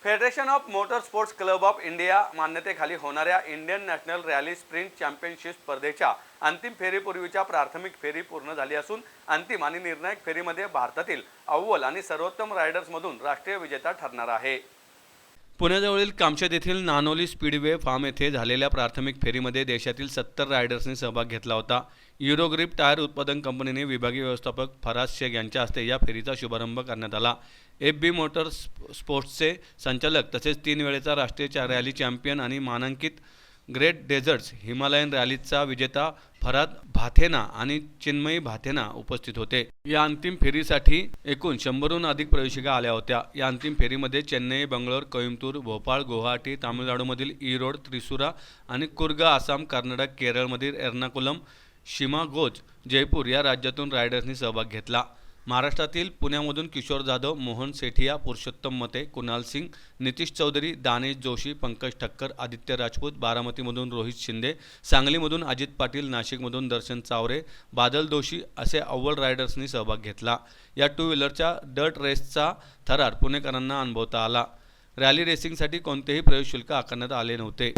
Federation of Motor Sports Club of India मान्यतेखाली होणाऱ्या Indian National Rally Sprint Championship स्पर्धेच्या अंतिम फेरीपूर्वीच्या प्राथमिक फेरी पूर्ण झाली असून अंतिम आणि निर्णायक फेरीमध्ये भारतातील अव्वल आणि सर्वोत्तम रायडर्समधून राष्ट्रीय विजेता ठरणार आहे। पुण्याजवळील कामशेत येथील नानोली स्पीडवे फार्म येथे झालेल्या प्राथमिक फेरीमध्ये देशातील 70 रायडर्सनी सहभाग घेतला होता। युरोग्रिप टायर उत्पादन कंपनीने विभागीय व्यवस्थापक फराज शेख यांच्या हस्ते या फेरीचा शुभारंभ करण्यात आला। FB मोटर स्पोर्ट्सचे संचालक तसेच 3 वेळेचा राष्ट्रीय रॅली चॅम्पियन आणि मानांकित ग्रेट डेझर्ट्स हिमालयन रॅलीचा विजेता फराद भाथेना आणि चिन्मयी भाथेना उपस्थित होते। या अंतिम फेरीसाठी एकूण 100हून अधिक प्रवेशिका आल्या होत्या। या अंतिम फेरीमध्ये चेन्नई, बंगलोर, कोइंबतूर, भोपाळ, गुवाहाटी, तामिळनाडूमधील ईरोड, त्रिसुरा आणि कुर्ग, आसाम, कर्नाटक, केरळमधील एर्नाकुलम, शिमागोज, जयपूर या राज्यातून रायडर्सनी सहभाग घेतला। महाराष्ट्रातील पुण्यामधून किशोर जाधव, मोहन सेठिया, पुरुषोत्तम मते, कुणाल सिंग, नितीश चौधरी, दानेश जोशी, पंकज ठक्कर, आदित्य राजपूत, बारामतीमधून रोहित शिंदे, सांगलीमधून अजित पाटील, नाशिकमधून दर्शन चावरे, बादल दोशी असे अव्वल रायडर्सनी सहभाग घेतला। या 2 व्हीलरच्या डर्ट रेसचा थरार पुणेकरांना अनुभवता आला। रॅली रेसिंगसाठी कोणतेही प्रवेश शुल्क आकारण्यात आले नव्हते।